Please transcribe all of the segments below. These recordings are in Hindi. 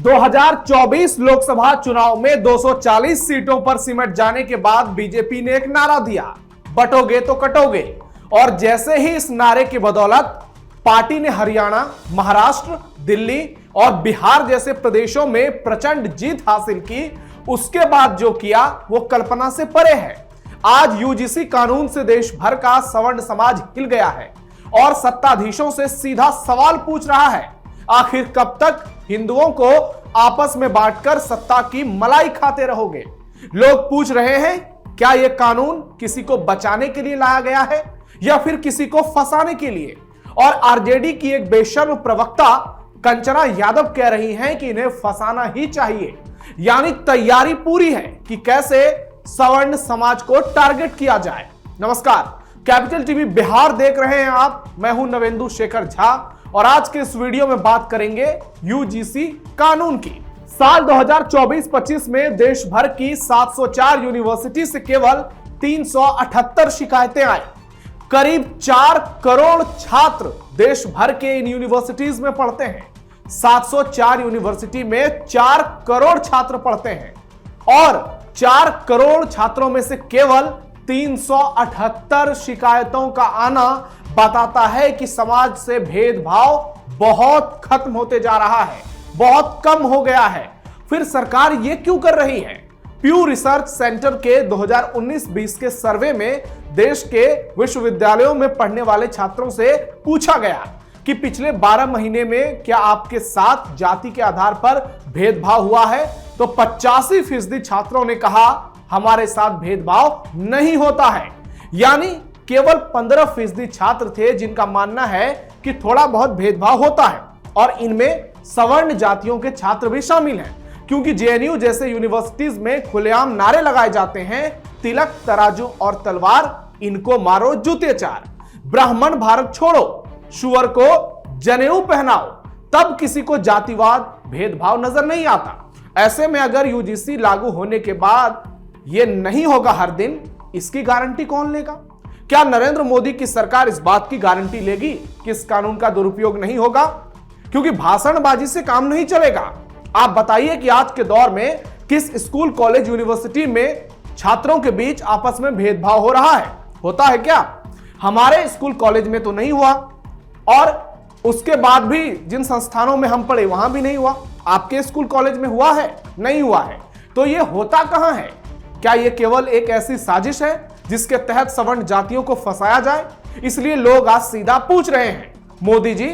2024 लोकसभा चुनाव में 240 सीटों पर सिमट जाने के बाद बीजेपी ने एक नारा दिया, बटोगे तो कटोगे। और जैसे ही इस नारे की बदौलत पार्टी ने हरियाणा, महाराष्ट्र, दिल्ली और बिहार जैसे प्रदेशों में प्रचंड जीत हासिल की, उसके बाद जो किया वो कल्पना से परे है। आज यूजीसी कानून से देश भर का सवर्ण समाज हिल गया है और सत्ताधीशों से सीधा सवाल पूछ रहा है, आखिर कब तक हिंदुओं को आपस में बांटकर सत्ता की मलाई खाते रहोगे। लोग पूछ रहे हैं, क्या यह कानून किसी को बचाने के लिए लाया गया है या फिर किसी को फंसाने के लिए। और आरजेडी की एक बेशर्म प्रवक्ता कंचना यादव कह रही हैं कि इन्हें फंसाना ही चाहिए, यानी तैयारी पूरी है कि कैसे सवर्ण समाज को टारगेट किया जाए। नमस्कार, कैपिटल टीवी बिहार देख रहे हैं आप। मैं हूं नवेंदु शेखर झा और आज के इस वीडियो में बात करेंगे यूजीसी कानून की। साल 2024-25 में देश भर की 704 यूनिवर्सिटी से केवल 378 शिकायतें आई। करीब 4 करोड़ छात्र देश भर के इन यूनिवर्सिटीज में पढ़ते हैं। 704 यूनिवर्सिटी में 4 करोड़ छात्र पढ़ते हैं और 4 करोड़ छात्रों में से केवल 378 शिकायतों का आना बताता है कि समाज से भेदभाव बहुत खत्म होते जा रहा है, बहुत कम हो गया है। फिर सरकार ये क्यों कर रही है? प्यू रिसर्च सेंटर के 2019-20 के सर्वे में देश के विश्वविद्यालयों में पढ़ने वाले छात्रों से पूछा गया कि पिछले 12 महीने में क्या आपके साथ जाति के आधार पर भेदभाव हुआ है, तो 85% छात्रों ने कहा हमारे साथ भेदभाव नहीं होता है। यानी केवल 15% छात्र थे जिनका मानना है कि थोड़ा बहुत भेदभाव होता है और इनमें सवर्ण जातियों के छात्र भी शामिल हैं, क्योंकि जेएनयू जैसे यूनिवर्सिटीज में खुलेआम नारे लगाए जाते हैं, तिलक, तराजू और तलवार, इनको मारो जूते चार, ब्राह्मण भारत छोड़ो, शुअर को जनेऊ पहनाओ, तब किसी को जातिवाद, भेदभाव नजर नहीं आता। ऐसे में अगर यूजीसी लागू होने के बाद यह नहीं होगा हर दिन, इसकी गारंटी कौन लेगा? क्या नरेंद्र मोदी की सरकार इस बात की गारंटी लेगी कि इस कानून का दुरुपयोग नहीं होगा? क्योंकि भाषणबाजी से काम नहीं चलेगा। आप बताइए कि आज के दौर में किस स्कूल, कॉलेज, यूनिवर्सिटी में छात्रों के बीच आपस में भेदभाव हो रहा है? होता है क्या? हमारे स्कूल कॉलेज में तो नहीं हुआ और उसके बाद भी जिन संस्थानों में हम पढ़े वहां भी नहीं हुआ। आपके स्कूल कॉलेज में हुआ है? नहीं हुआ है। तो यह होता कहां है? क्या यह केवल एक ऐसी साजिश है जिसके तहत सवर्ण जातियों को फंसाया जाए? इसलिए लोग आज सीधा पूछ रहे हैं, मोदी जी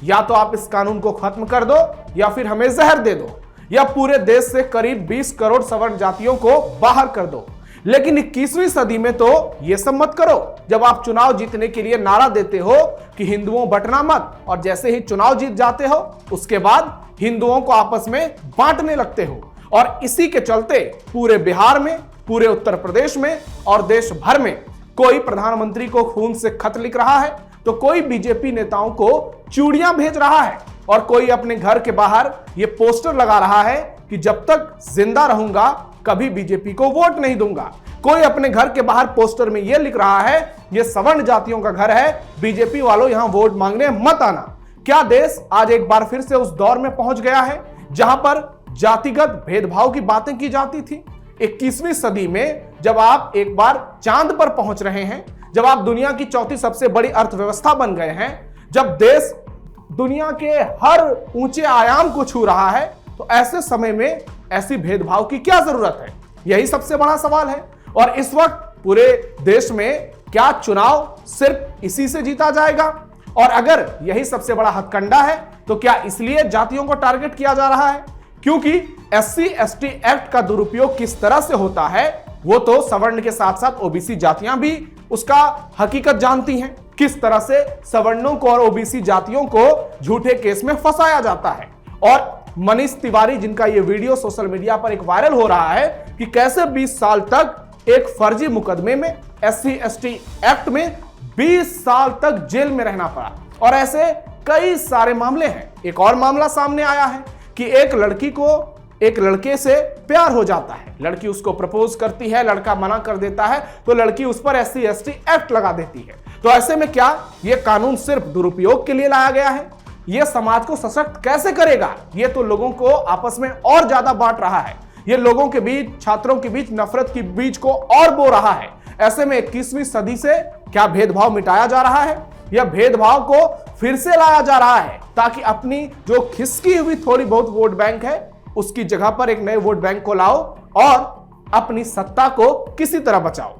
या तो आप इस कानून को खत्म कर दो या फिर हमें जहर दे दो, या पूरे देश से करीब 20 करोड़ सवर्ण जातियों को बाहर कर दो। लेकिन 21वीं सदी में तो यह सब मत करो। जब आप चुनाव जीतने के लिए नारा देते हो कि हिंदुओं बंटना मत, और जैसे ही चुनाव जीत जाते हो उसके बाद हिंदुओं को आपस में बांटने लगते हो। और इसी के चलते पूरे बिहार में, पूरे उत्तर प्रदेश में और देश भर में कोई प्रधानमंत्री को खून से खत लिख रहा है, तो कोई बीजेपी नेताओं को चूड़ियां भेज रहा है, और कोई अपने घर के बाहर ये पोस्टर लगा रहा है कि जब तक जिंदा रहूंगा कभी बीजेपी को वोट नहीं दूंगा। कोई अपने घर के बाहर पोस्टर में यह लिख रहा है, यह सवर्ण जातियों का घर है, बीजेपी वालों यहां वोट मांगने मत आना। क्या देश आज एक बार फिर से उस दौर में पहुंच गया है जहां पर जातिगत भेदभाव की बातें की जाती थी? 21वीं सदी में जब आप एक बार चांद पर पहुंच रहे हैं, जब आप दुनिया की चौथी सबसे बड़ी अर्थव्यवस्था बन गए हैं, जब देश दुनिया के हर ऊंचे आयाम को छू रहा है, तो ऐसे समय में ऐसी भेदभाव की क्या जरूरत है? यही सबसे बड़ा सवाल है। और इस वक्त पूरे देश में क्या चुनाव सिर्फ इसी से जीता जाएगा? और अगर यही सबसे बड़ा हथकंडा है तो क्या इसलिए जातियों को टारगेट किया जा रहा है? क्योंकि SC/ST एक्ट का दुरुपयोग किस तरह से होता है वो तो सवर्ण के साथ साथ ओबीसी जातियां भी उसका हकीकत जानती हैं। किस तरह से सवर्णों को और ओबीसी जातियों को झूठे केस में फंसाया जाता है। और मनीष तिवारी, जिनका ये वीडियो सोशल मीडिया पर एक वायरल हो रहा है कि कैसे 20 साल तक एक फर्जी मुकदमे में, SC/ST एक्ट में 20 साल तक जेल में रहना पड़ा। और ऐसे कई सारे मामले हैं। एक और मामला सामने आया है कि एक लड़की को एक लड़के से प्यार हो जाता है, लड़की उसको प्रपोज करती है, लड़का मना कर देता है, तो लड़की उस पर SC/ST एक्ट लगा देती है। तो ऐसे में क्या यह कानून सिर्फ दुरुपयोग के लिए लाया गया है? यह समाज को सशक्त कैसे करेगा? यह तो लोगों को आपस में और ज्यादा बांट रहा है। यह लोगों के बीच, छात्रों के बीच नफरत के बीज को और बो रहा है। ऐसे में 21वीं सदी से क्या भेदभाव मिटाया जा रहा है? यह भेदभाव को फिर से लाया जा रहा है ताकि अपनी जो खिसकी हुई थोड़ी बहुत वोट बैंक है उसकी जगह पर एक नए वोट बैंक को लाओ और अपनी सत्ता को किसी तरह बचाओ।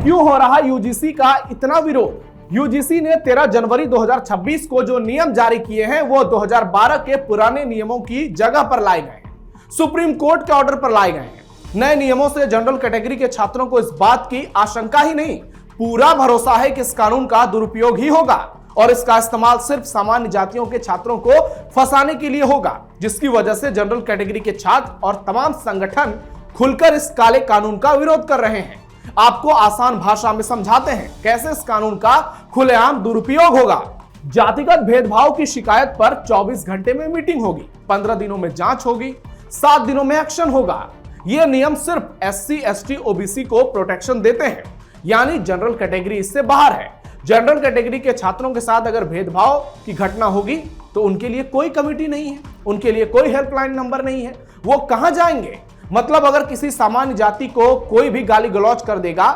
क्यों हो रहा यूजीसी का इतना विरोध? यूजीसी ने 13 जनवरी 2026 को जो नियम जारी किए हैं वो 2012 के पुराने नियमों की जगह पर लाए गए हैं, सुप्रीम कोर्ट के ऑर्डर पर लाए गए हैं। नए नियमों से जनरल कैटेगरी के छात्रों को इस बात की आशंका ही नहीं, पूरा भरोसा है कि इस कानून का दुरुपयोग ही होगा और इसका इस्तेमाल सिर्फ सामान्य जातियों के छात्रों को फंसाने के लिए होगा, जिसकी वजह से जनरल कैटेगरी के छात्र और तमाम संगठन खुलकर इस काले कानून का विरोध कर रहे हैं। आपको आसान भाषा में समझाते हैं कैसे इस कानून का खुलेआम दुरुपयोग होगा। जातिगत भेदभाव की शिकायत पर 24 घंटे में मीटिंग होगी, 15 दिनों में जांच होगी, 7 दिनों में एक्शन होगा। ये नियम सिर्फ SC, ST, OBC को प्रोटेक्शन देते हैं, यानी जनरल कैटेगरी इससे बाहर है। जनरल कैटेगरी के छात्रों के साथ अगर भेदभाव की घटना होगी तो उनके लिए कोई कमेटी नहीं है, उनके लिए कोई हेल्पलाइन नंबर नहीं है, वो कहां जाएंगे? मतलब अगर किसी सामान्य जाति को कोई भी गाली गलौज कर देगा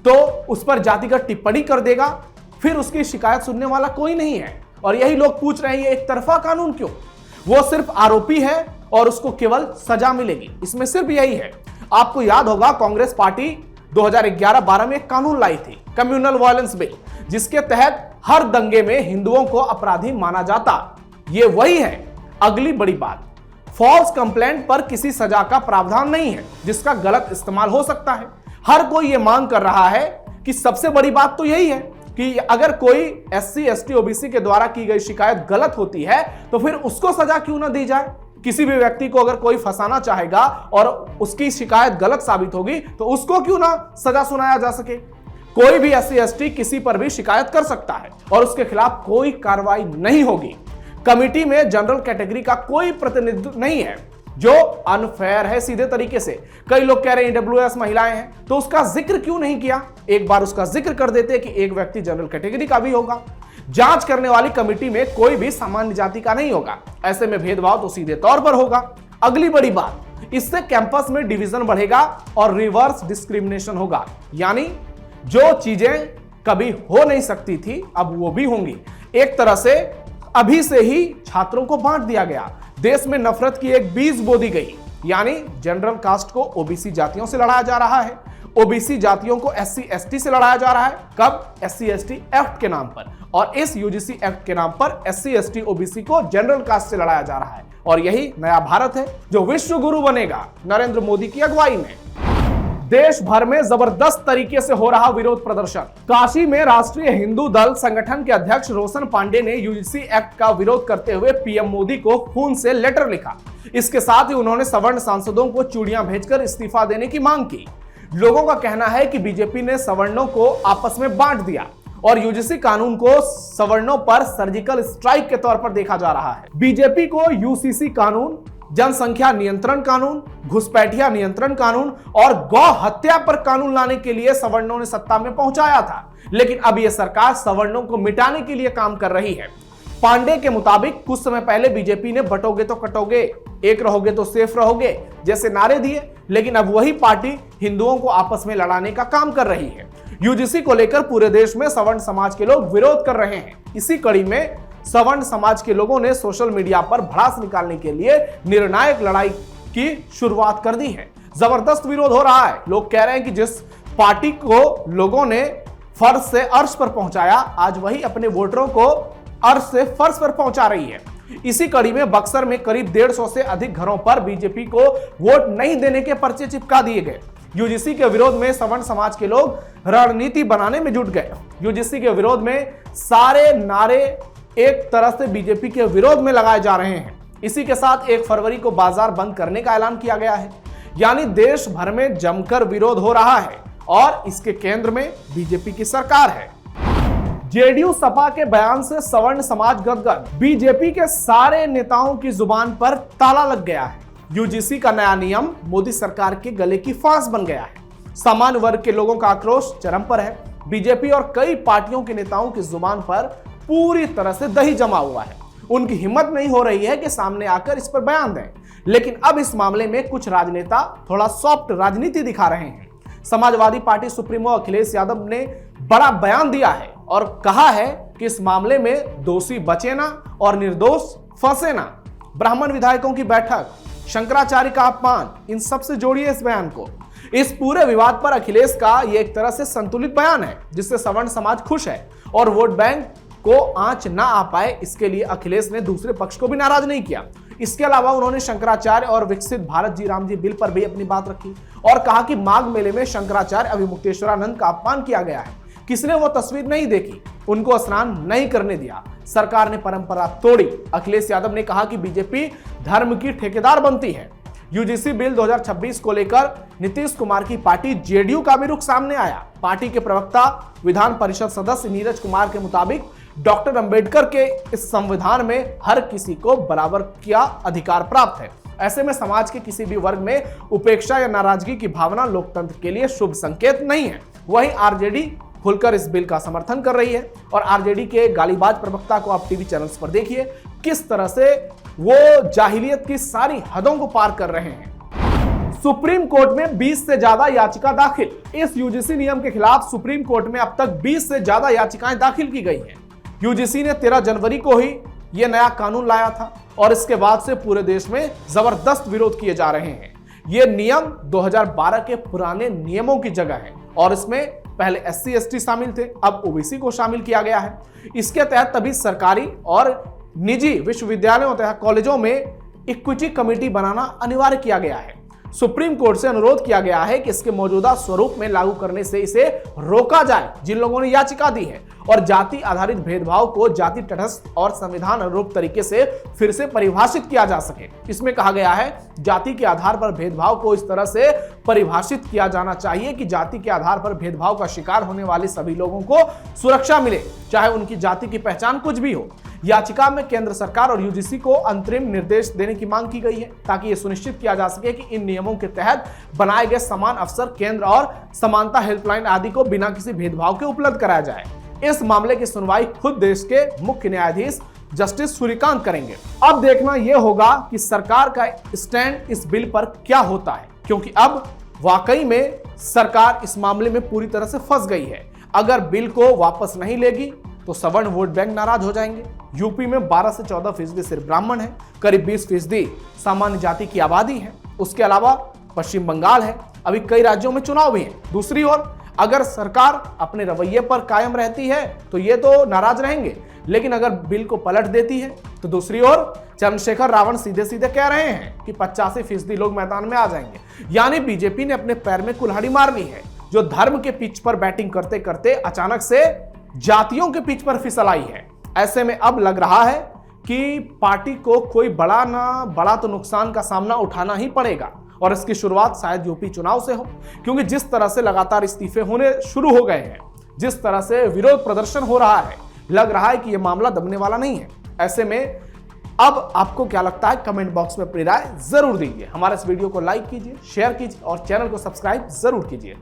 तो उस पर जातिगत टिप्पणी कर देगा, फिर उसकी शिकायत सुनने वाला कोई नहीं है। और यही लोग पूछ रहे हैं एक तरफा कानून क्यों? वो सिर्फ आरोपी है और उसको केवल सजा मिलेगी, इसमें सिर्फ यही है। आपको याद होगा कांग्रेस पार्टी 2011-12 में एक कानून लाई थी, कम्युनल वायलेंस बिल, जिसके तहत हर दंगे में हिंदुओं को अपराधी माना जाता। ये वही है। अगली बड़ी बात, फॉल्स कंप्लेंट पर किसी सजा का प्रावधान नहीं है जिसका गलत इस्तेमाल हो सकता है। हर कोई ये मांग कर रहा है कि सबसे बड़ी बात तो यही है कि अगर कोई SC, ST, OBC के द्वारा की गई शिकायत गलत होती है तो फिर उसको सजा क्यों ना दी जाए? किसी भी व्यक्ति को अगर कोई फंसाना चाहेगा और उसकी शिकायत गलत साबित होगी तो उसको क्यों ना सजा सुनाया जा सके? कोई भी SC, ST किसी पर भी शिकायत कर सकता है और उसके खिलाफ कोई कार्रवाई नहीं होगी। कमिटी में जनरल कैटेगरी का कोई प्रतिनिधित्व नहीं है, जो अनफेयर है सीधे तरीके से। कई लोग कह रहे हैं EWS महिलाएं हैं, तो उसका जिक्र क्यों नहीं किया? एक बार उसका जिक्र कर देते कि एक व्यक्ति जनरल कैटेगरी का भी होगा। जांच करने वाली कमिटी में कोई भी सामान्य जाति का नहीं होगा, ऐसे में भेदभाव तो सीधे तौर पर होगा। अगली बड़ी बात, इससे कैंपस में डिवीजन बढ़ेगा और रिवर्स डिस्क्रिमिनेशन होगा, यानी जो चीजें कभी हो नहीं सकती थी अब वो भी होंगी। एक तरह से अभी से ही छात्रों को बांट दिया गया, देश में नफरत की एक बीज बो दी गई, यानी जनरल कास्ट को OBC जातियों से लड़ाया जा रहा है, OBC जातियों को SC, ST से लड़ाया जा रहा है। कब? SC, ST एक्ट के नाम पर, और इस UGC एक्ट के नाम पर SC, ST, OBC को जनरल कास्ट से लड़ाया जा रहा है। और यही नया भारत है जो विश्व गुरु बनेगा नरेंद्र मोदी की अगुवाई में। देश भर में जबरदस्त तरीके से हो रहा विरोध प्रदर्शन। काशी में राष्ट्रीय हिंदू दल संगठन के अध्यक्ष रोशन पांडे ने UGC एक्ट का विरोध करते हुए PM मोदी को खून से लेटर लिखा। इसके साथ ही उन्होंने सवर्ण सांसदों को चूड़ियां भेजकर इस्तीफा देने की मांग की। लोगों का कहना है कि बीजेपी ने सवर्णों को आपस में बांट दिया और UGC कानून को सवर्णों पर सर्जिकल स्ट्राइक के तौर पर देखा जा रहा है। बीजेपी को UCC कानून, जनसंख्या नियंत्रण कानून, घुसपैठिया नियंत्रण कानून और गौ हत्या पर कानून लाने के लिए सवर्णों ने सत्ता में पहुंचाया था, लेकिन अब यह सरकार सवर्णों को मिटाने के लिए काम कर रही है। पांडे के मुताबिक कुछ समय पहले बीजेपी ने बटोगे तो कटोगे, एक रहोगे तो सेफ रहोगे जैसे नारे दिए, लेकिन अब वही पार्टी हिंदुओं को आपस में लड़ाने का काम कर रही है। UGC को लेकर पूरे देश में सवर्ण समाज के लोग विरोध कर रहे हैं। इसी कड़ी में सवर्ण समाज के लोगों ने सोशल मीडिया पर भड़ास निकालने के लिए निर्णायक लड़ाई की शुरुआत कर दी है। जबरदस्त विरोध हो रहा है। लोग कह रहे हैं कि जिस पार्टी को लोगों ने फर्श से अर्श पर पहुंचाया, आज वही अपने वोटरों को अर्श से फर्श पर पहुंचा रही है। इसी कड़ी में बक्सर में करीब 150 से अधिक घरों पर बीजेपी को वोट नहीं देने के पर्चे चिपका दिए गए। UGC के विरोध में सवर्ण समाज के लोग रणनीति बनाने में जुट गए। UGC के विरोध में सारे नारे एक तरह से बीजेपी के विरोध में लगाए जा रहे हैं। इसी के साथ 1 फरवरी को बाजार बंद करने का ऐलान किया गया है, यानी देश भर में जमकर विरोध हो रहा है और इसके केंद्र में बीजेपी की सरकार है। JDU सपा के बयान से सवर्ण समाज गदगद, बीजेपी के सारे नेताओं की जुबान पर ताला लग गया है। UGC का नया नियम मोदी सरकार के गले की फांस बन गया है। सामान्य वर्ग के लोगों का आक्रोश चरम पर है। बीजेपी और कई पार्टियों के नेताओं की जुबान पर पूरी तरह से दही जमा हुआ है। उनकी हिम्मत नहीं हो रही है कि सामने आकर इस पर बयान दें। लेकिन अब इस मामले में कुछ राजनेता थोड़ा सॉफ्ट राजनीति दिखा रहे हैं। समाजवादी पार्टी सुप्रीमो अखिलेश यादव ने बड़ा बयान दिया है और कहा है कि इस मामले में दोषी बचे ना और निर्दोष फंसे ना। ब्राह्मण विधायकों की बैठक, शंकराचार्य का अपमान, इन सब से जोड़िए इस बयान को। इस पूरे विवाद पर अखिलेश का यह एक तरह से संतुलित बयान है, जिससे सवर्ण समाज खुश है और वोट बैंक को आंच ना आ पाए, इसके लिए अखिलेश ने दूसरे पक्ष को भी नाराज नहीं किया। इसके अलावा उन्होंने शंकराचार्य और विकसित भारत जी राम जी बिल पर भी अपनी बात रखी और कहा कि माघ मेले में शंकराचार्य अभिमुक्तेश्वरानंद का अपमान किया गया है। किसने वो तस्वीर नहीं देखी, उनको स्नान नहीं करने दिया, सरकार ने परंपरा तोड़ी। अखिलेश यादव ने कहा कि बीजेपी धर्म की ठेकेदार बनती है। यूजीसी बिल 2026 को लेकर नीतीश कुमार की पार्टी जेडीयू का भी रुख सामने आया। पार्टी के प्रवक्ता विधान परिषद सदस्य नीरज कुमार के मुताबिक डॉक्टर अंबेडकर के इस संविधान में हर किसी को बराबर का अधिकार प्राप्त है। ऐसे में समाज के किसी भी वर्ग में उपेक्षा या नाराजगी की भावना लोकतंत्र के लिए शुभ संकेत नहीं है। वहीं आरजेडी खुलकर इस बिल का समर्थन कर रही है और आरजेडी के गालीबाज प्रवक्ता को आप टीवी चैनल्स पर देखिए किस तरह से वो जाहिलियत की सारी हदों को पार कर रहे हैं। सुप्रीम कोर्ट में 20 से ज्यादा याचिका दाखिल। इस यूजीसी नियम के खिलाफ सुप्रीम कोर्ट में अब तक 20 से ज्यादा याचिकाएं दाखिल की गई हैं। यूजीसी ने 13 जनवरी को ही यह नया कानून लाया था और इसके बाद से पूरे देश में जबरदस्त विरोध किए जा रहे हैं। यह नियम 2012 के पुराने नियमों की जगह है और इसमें पहले SC ST शामिल थे, अब OBC को शामिल किया गया है। इसके तहत तभी सरकारी और निजी विश्वविद्यालयों तथा कॉलेजों में इक्विटी कमेटी बनाना अनिवार्य किया गया है। सुप्रीम कोर्ट से अनुरोध किया गया है कि इसके मौजूदा स्वरूप में लागू करने से इसे रोका जाए। जिन लोगों ने याचिका दी है और जाति आधारित भेदभाव को जाति तटस्थ और संविधान अनुरूप तरीके से फिर से परिभाषित किया जा सके। इसमें कहा गया है जाति के आधार पर भेदभाव को इस तरह से परिभाषित किया जाना चाहिए कि जाति के आधार पर भेदभाव का शिकार होने वाले सभी लोगों को सुरक्षा मिले, चाहे उनकी जाति की पहचान कुछ भी हो। याचिका में केंद्र सरकार और यूजीसी को अंतरिम निर्देश देने की मांग की गई है ताकि यह सुनिश्चित किया जा सके कि इन नियमों के तहत बनाए गए समान अवसर केंद्र और समानता हेल्पलाइन आदि को बिना किसी भेदभाव के उपलब्ध कराया जाए। इस मामले की सुनवाई खुद देश के मुख्य न्यायाधीश जस्टिस सूर्यकांत करेंगे। अब देखना यह होगा कि सरकार का स्टैंड इस बिल पर क्या होता है, क्योंकि अब वाकई में सरकार इस मामले में पूरी तरह से फंस गई है। अगर बिल को वापस नहीं लेगी तो सवर्ण वोट बैंक नाराज हो जाएंगे। यूपी में 12 से 14% सिर्फ ब्राह्मण है, करीब 20% सामान्य जाति की आबादी है। उसके अलावा पश्चिम बंगाल है, अभी कई राज्यों में चुनाव भी हैं। दूसरी ओर अगर सरकार अपने रवैये पर कायम रहती है तो ये तो नाराज रहेंगे, लेकिन अगर बिल को पलट देती है तो दूसरी ओर चंद्रशेखर रावण सीधे सीधे कह रहे हैं कि 85% लोग मैदान में आ जाएंगे। यानी बीजेपी ने अपने पैर में कुल्हाड़ी मार ली है, जो धर्म के पिच पर बैटिंग करते करते अचानक से जातियों के पिच पर फिसल आई है। ऐसे में अब लग रहा है कि पार्टी को कोई बड़ा ना बड़ा तो नुकसान का सामना उठाना ही पड़ेगा और इसकी शुरुआत शायद यूपी चुनाव से हो, क्योंकि जिस तरह से लगातार इस्तीफे होने शुरू हो गए हैं, जिस तरह से विरोध प्रदर्शन हो रहा है, लग रहा है कि यह मामला दबने वाला नहीं है। ऐसे में अब आपको क्या लगता है, कमेंट बॉक्स में अपनी राय जरूर दीजिए। हमारे इस वीडियो को लाइक कीजिए, शेयर कीजिए और चैनल को सब्सक्राइब जरूर कीजिए।